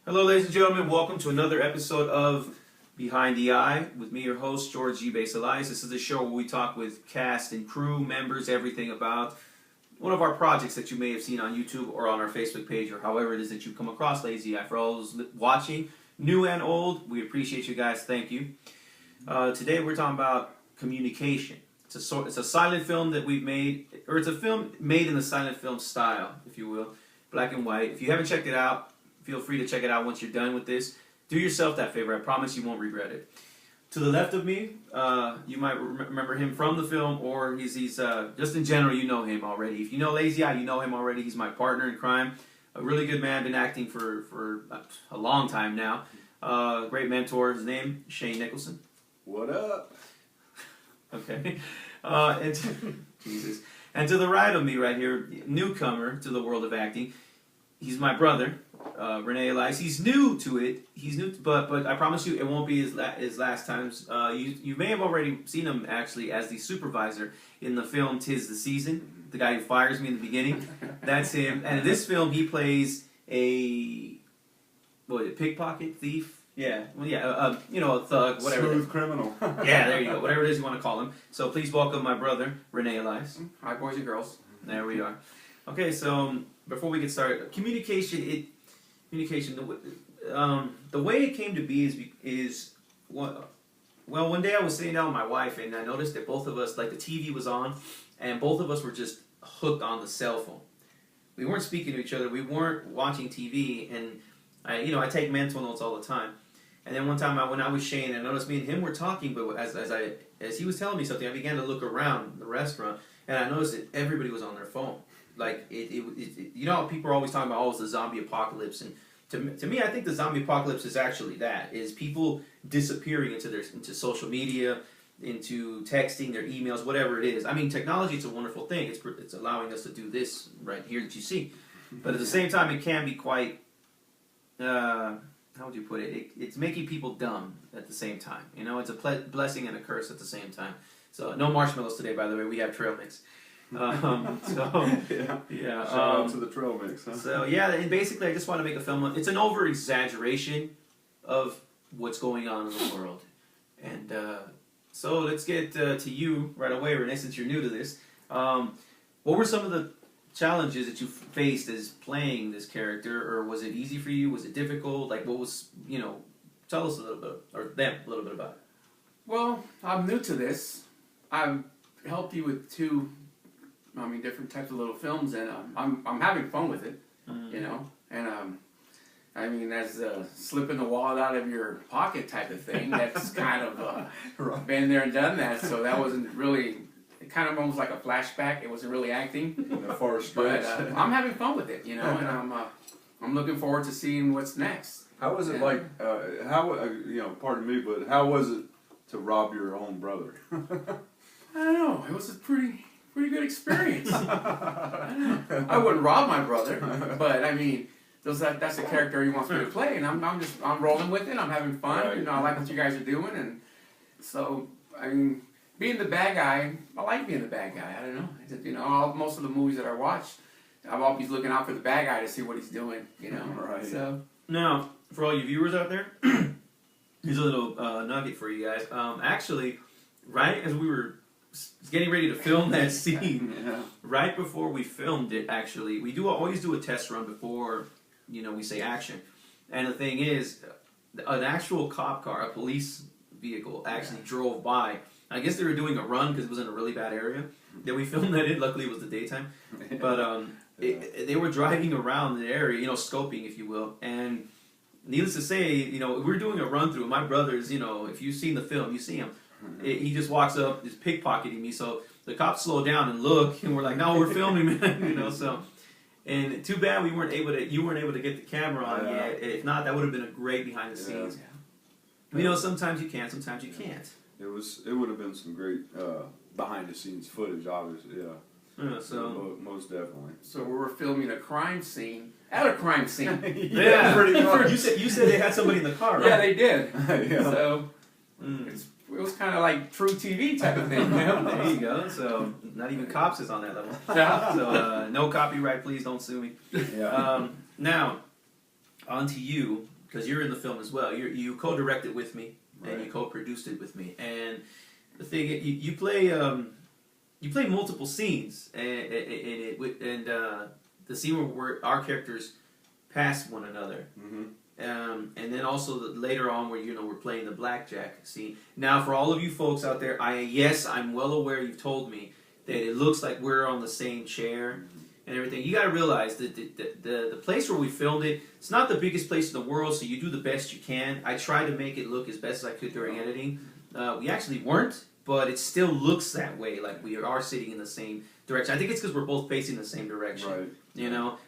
Hello, ladies and gentlemen. Welcome to another episode of Behind the Eye with me, your host, George G. Bass Elias. This is a show where we talk with cast and crew members, everything about one of our projects that you may have seen on YouTube or on our Facebook page or however it is that you come across Ley Z Eye. For all those watching, new and old, we appreciate you guys. Thank you. Today we're talking about CommYOUnication. It's a silent film that we've made, or it's a film made in the silent film style, if you will, black and white. If you haven't checked it out, feel free to check it out once you're done with this. Do yourself that favor. I promise you won't regret it. To the left of me, you might remember him from the film, or he's just in general, you know him already. If you know Ley Z Eye, you know him already. He's my partner in crime. A really good man, been acting for a long time now. Great mentor. His name, Shane Nicholson. What up? Okay. Jesus. And to the right of me right here, newcomer to the world of acting, he's my brother. Renee Elias. He's new to it. He's new, but I promise you, it won't be his last times. You may have already seen him actually as the supervisor in the film "'Tis the Season." The guy who fires me in the beginning. That's him. And in this film, he plays a pickpocket thief. Yeah, well, yeah, a thug, whatever. Smooth criminal. Yeah, there you go. Whatever it is you want to call him. So please welcome my brother Renee Elias. Hi, boys and girls. There we are. Okay, so before we get started, communication. The way it came to be is well, one day I was sitting down with my wife and I noticed that both of us, like the TV was on, and both of us were just hooked on the cell phone. We weren't speaking to each other. We weren't watching TV, and I take mental notes all the time. And then one time when I was Shane, I noticed me and him were talking, but as he was telling me something, I began to look around the restaurant, and I noticed that everybody was on their phone. Like people are always talking about it's the zombie apocalypse, and to me, I think the zombie apocalypse is actually is people disappearing into social media, into texting, their emails, whatever it is. I mean, technology is a wonderful thing. It's allowing us to do this right here that you see, but at the same time, it can be quite how would you put it? It's making people dumb at the same time. It's a blessing and a curse at the same time. So no marshmallows today, by the way. We have trail mix. Yeah. Shout out to the trail mix. Huh? So yeah, and basically, I just want to make a film. It's an over exaggeration of what's going on in the world, and so let's get to you right away, Renee. Since you're new to this, what were some of the challenges that you faced as playing this character, or was it easy for you? Was it difficult? Like, what was Tell us a little bit, or them a little bit about it. Well, I'm new to this. I've helped you with two, different types of little films, and I'm having fun with it, and as slipping the wallet out of your pocket type of thing. That's kind of Right. been there and done that. So that wasn't really. It kind of almost like a flashback. It wasn't really acting, The far but stretch. I'm having fun with it, and I'm looking forward to seeing what's next. How was it like? Pardon me, but how was it to rob your own brother? I don't know. It was a pretty good experience. I wouldn't rob my brother, but that's the character he wants me to play, and I'm rolling with it. I'm having fun. Right. I like what you guys are doing, and so being the bad guy, I like being the bad guy. I don't know. Most of the movies that I watch, I'm always looking out for the bad guy to see what he's doing. Right. So Now, for all you viewers out there, here's a little nugget for you guys. Actually, right as we were getting ready to film that scene, Yeah. right before we filmed it, actually, we always do a test run before we say action. And the thing is, an actual cop car, a police vehicle, actually drove by. I guess they were doing a run because it was in a really bad area that we filmed that in. Luckily, it was the daytime. But they were driving around the area, scoping, if you will. And needless to say, we're doing a run through. My brother's, if you've seen the film, you see him. He just walks up, is pickpocketing me. So the cops slow down and look, and we're like, "No, we're filming, man." So. And too bad you weren't able to get the camera on yet. If not, that would have been a great behind the scenes. Yeah. Sometimes you can, sometimes you can't. It would have been some great behind the scenes footage, obviously. Yeah. So most definitely. we were filming a crime scene at a crime scene. yeah, pretty much. You said they had somebody in the car, right? Yeah, they did. Yeah. So it was kind of like true TV type of thing. There you go. So not even cops is on that level. Yeah. So no copyright, please don't sue me. Yeah. Now, on to you. because you're in the film as well. You co-directed with me, and Right. you co-produced it with me. And the thing, you play multiple scenes, and the scene where our characters pass one another. Mm-hmm. And then also later on where we're playing the blackjack scene. Now for all of you folks out there, I'm well aware you've told me that it looks like we're on the same chair and everything. You got to realize that the place where we filmed it, it's not the biggest place in the world, so you do the best you can. I tried to make it look as best as I could during editing. We actually weren't, but it still looks that way, like we are sitting in the same direction. I think it's because we're both facing the same direction. Right.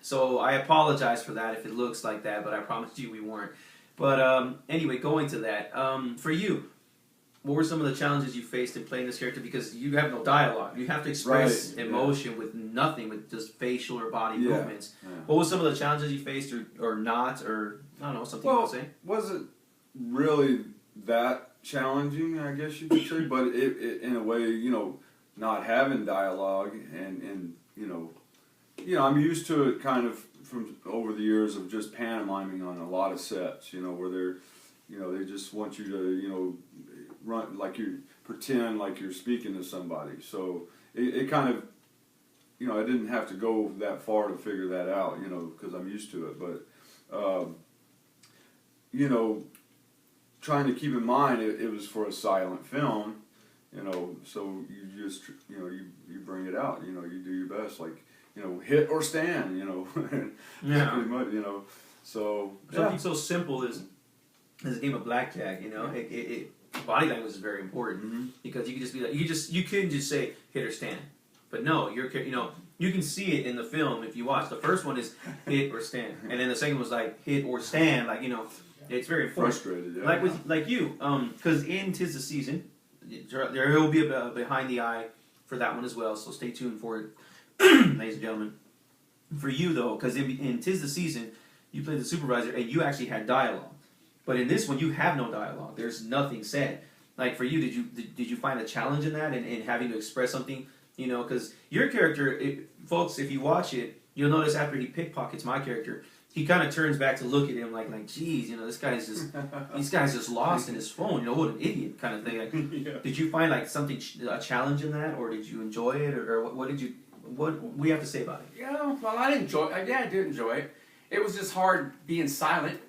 So I apologize for that if it looks like that, but I promised you we weren't. But anyway, going to that, for you, what were some of the challenges you faced in playing this character? Because you have no dialogue. You have to express emotion with nothing, with just facial or body movements. Yeah. What were some of the challenges you faced, or not, or I don't know, something you want to say? Wasn't really that challenging, I guess you could say, but it in a way, not having dialogue and I'm used to it kind of from over the years of just pantomiming on a lot of sets, where they just want you to, run like you pretend like you're speaking to somebody. So it kind of, I didn't have to go that far to figure that out, because I'm used to it. But, trying to keep in mind it was for a silent film, so you just, you bring it out, you do your best, like, hit or stand, Yeah. pretty much, so. Something so simple as a game of blackjack, body language is very important because you can just be like, you couldn't just say hit or stand, but no, you can see it in the film if you watch. The first one is hit or stand, and then the second was like hit or stand, like it's very important. Frustrated, yeah. Like you, because in 'Tis the Season, there will be a behind the eye for that one as well. So stay tuned for it, ladies and gentlemen. For you though, because in 'Tis the Season, you played the supervisor and you actually had dialogue. But in this one, you have no dialogue. There's nothing said. Like for you, did you find a challenge in that and having to express something? Because your character, folks, if you watch it, you'll notice after he pickpockets my character, he kind of turns back to look at him like, geez, this guy's just lost in his phone. What an idiot kind of thing. Like, Yeah. Did you find like a challenge in that, or did you enjoy it, or what we have to say about it? Yeah, well, I did enjoy it. It was just hard being silent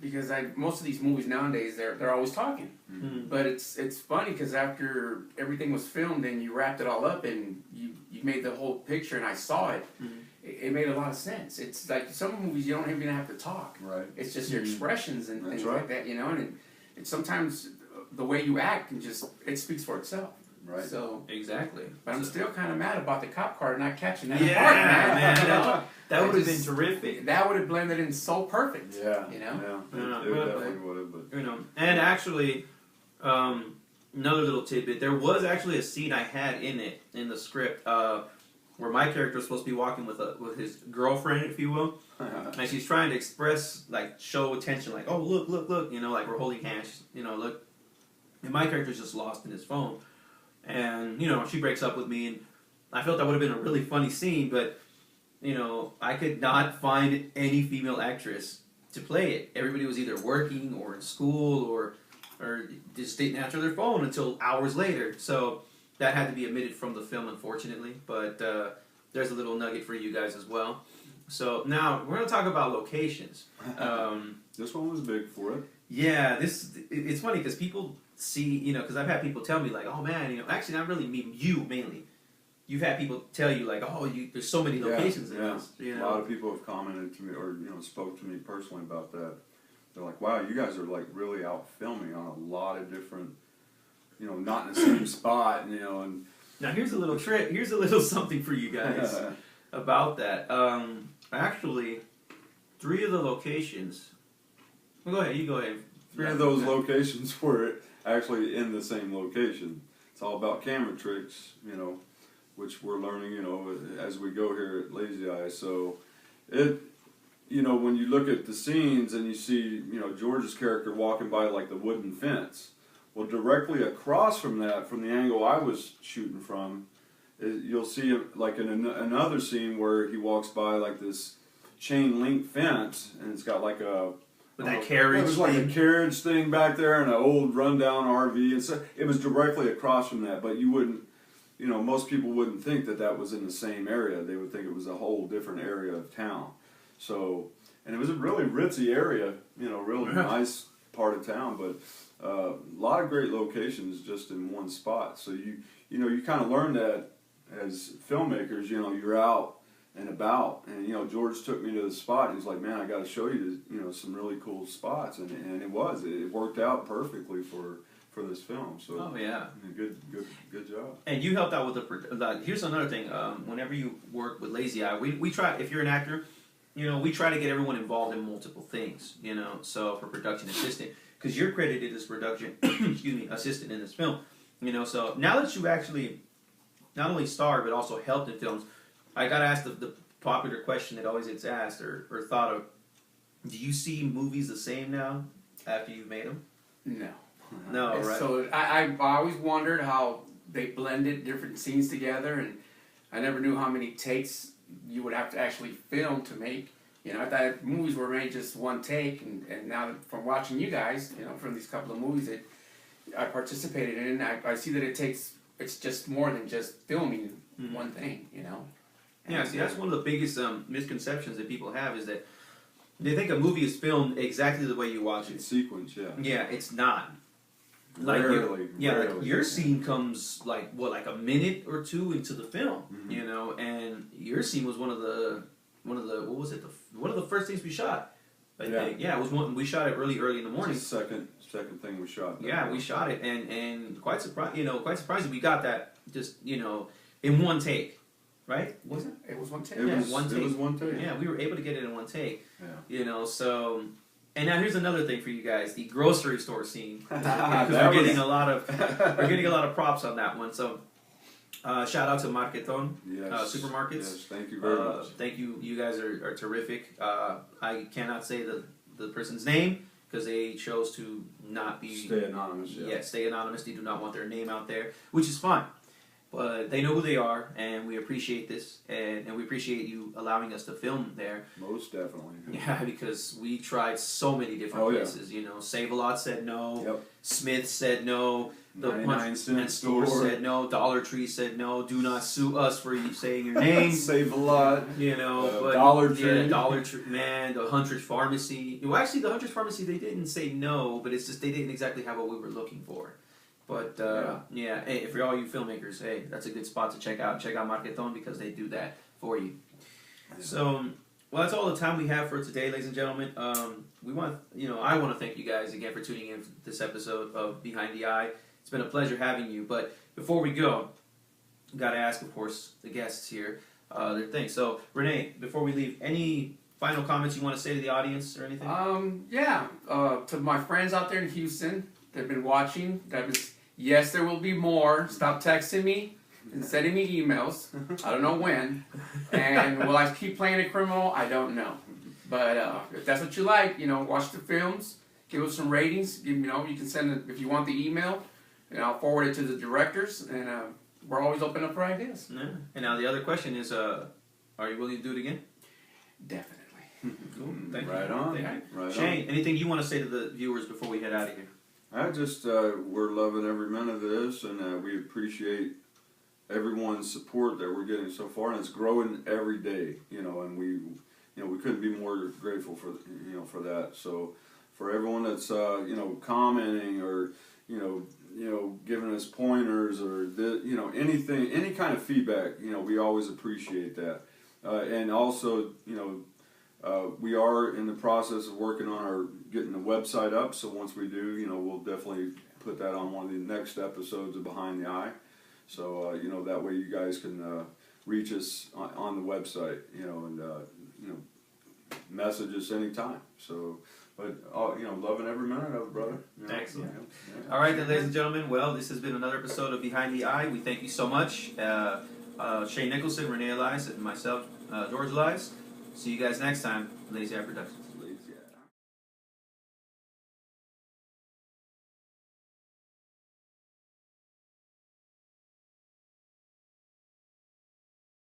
because most of these movies nowadays they're always talking. Mm-hmm. But it's funny because after everything was filmed and you wrapped it all up and you made the whole picture and I saw it, it made a lot of sense. It's like some movies you don't even have to talk. Right. It's just your expressions and That's things right. like that, and sometimes the way you act it speaks for itself. Right. So, Exactly. but I'm still kind of mad about the cop car not catching that Yeah, part, man. man. That I would have been just- terrific. That would have blended in so perfect. Yeah. You know? Yeah. It Well, definitely would have, but. And actually, another little tidbit. There was actually a scene I had in the script where my character was supposed to be walking with his girlfriend, if you will, and she's trying to express, like, show attention, like, oh, look, like we're holding hands, look. And my character's just lost in his phone, and she breaks up with me, and I felt that would have been a really funny scene, but I could not find any female actress to play it. Everybody was either working or in school or just didn't answer their phone until hours later. So that had to be omitted from the film, unfortunately. But there's a little nugget for you guys as well. So now we're going to talk about locations. This one was big for it. Yeah, it's funny because people see, because I've had people tell me like, oh man, actually not really me, you mainly. You've had people tell you like, oh, there's so many locations in this. A lot of people have commented to me or spoke to me personally about that. They're like, wow, you guys are like really out filming on a lot of different, not in the same spot, and. Now here's a little trick. Here's a little something for you guys about that. Actually, 3 of the locations. Well, go ahead. You go ahead. 3 of those locations were actually in the same location. It's all about camera tricks, which we're learning, as we go here at Ley Z Eye. So, when you look at the scenes and you see, George's character walking by like the wooden fence. Well, directly across from that, from the angle I was shooting from, you'll see like in another scene where he walks by like this chain link fence, and it's got like a With that carriage. It was like thing. a carriage thing back there and an old rundown RV. And so it was directly across from that, but you wouldn't, you know, most people wouldn't think that that was in the same area. They would think it was a whole different area of town. So, and it was a really ritzy area, you know, really nice part of town, but a lot of great locations just in one spot. So you know, you kind of learn that as filmmakers, you know, you're out and about, and you know, George took me to the spot. And he's like, "Man, I got to show you, you know, some really cool spots," and it worked out perfectly for this film. So, oh yeah, good job. And you helped out with the. Here's another thing. Whenever you work with Ley Z Eye, we try. If you're an actor, you know, we try to get everyone involved in multiple things. You know, so for production assistant, because you're credited as production, excuse me, assistant in this film. You know, so now that you actually not only starred but also helped in films. I got asked the popular question that always gets asked or thought of. Do you see movies the same now after you've made them? No. No, right? So I always wondered how they blended different scenes together, and I never knew how many takes you would have to actually film to make. You know, I thought movies were made just one take, and now that from watching you guys, you know, from these couple of movies that I participated in, I see that it's just more than just filming one thing, you know. Yeah, see, that's one of the biggest misconceptions that people have is that they think a movie is filmed exactly the way you watch it. In sequence, yeah. Yeah, it's not. Rarely. Like your scene comes like a minute or two into the film, you know, and your scene was one of the one of the first things we shot. I think. Yeah, it was one we shot it early in the morning. It's the second thing we shot. Yeah, we shot it, and quite surprised we got that just in one take. Right? Was it? It was one take. It was one take. Yeah, we were able to get it in one take. Yeah. You know, so. And now here's another thing for you guys: the grocery store scene. Because we're getting a lot of props on that one. So, shout out to Marketon Supermarkets. Yes, thank you very much. Thank you. You guys are terrific. I cannot say the person's name because they chose to not be stay anonymous. Yeah, stay anonymous. They do not want their name out there, which is fine. But they know who they are, and we appreciate this, and we appreciate you allowing us to film there. Most definitely. Yeah, because we tried so many different places. You know, Save-A-Lot said no. Yep. Smith said no. The 99-cent store said no. Dollar Tree said no. Do not sue us for you saying your name. Save-A-Lot. You know, but Dollar Tree. Yeah, Dollar Tree. Man, the Hunter's Pharmacy. Well, actually, the Hunter's Pharmacy they didn't say no, but it's just they didn't exactly have what we were looking for. But yeah, hey, for all you filmmakers, hey, that's a good spot to check out. Check out Marketon because they do that for you. So, well, that's all the time we have for today, ladies and gentlemen. I want to thank you guys again for tuning in to this episode of Behind the Eye. It's been a pleasure having you. But before we go, got to ask, of course, the guests here their thing. So, Renee, before we leave, any final comments you want to say to the audience or anything? To my friends out there in Houston, they've been watching. Yes, there will be more. Stop texting me and sending me emails. I don't know when. And will I keep playing a criminal? I don't know. But if that's what you like, watch the films. Give us some ratings. You can send it if you want the email, and I'll forward it to the directors. And we're always open up for ideas. Yeah. And now the other question is, are you willing to do it again? Definitely. Cool. Thank you. Right on. Right Shane, anything you want to say to the viewers before we head out of here? I just, we're loving every minute of this, and we appreciate everyone's support that we're getting so far, and it's growing every day, and we couldn't be more grateful for that. So for everyone that's, commenting or, giving us pointers or, anything, any kind of feedback, we always appreciate that. And also, we are in the process of working on getting the website up, so once we do, we'll definitely put that on one of the next episodes of Behind the Eye. So, that way you guys can reach us on the website, and, message us anytime. So, but, loving every minute of it, brother. Excellent. Yeah. All right, then, ladies and gentlemen, well, this has been another episode of Behind the Eye. We thank you so much. Shane Nicholson, Renee Elias, and myself, George Elias. See you guys next time, Ley Z Eye Productions.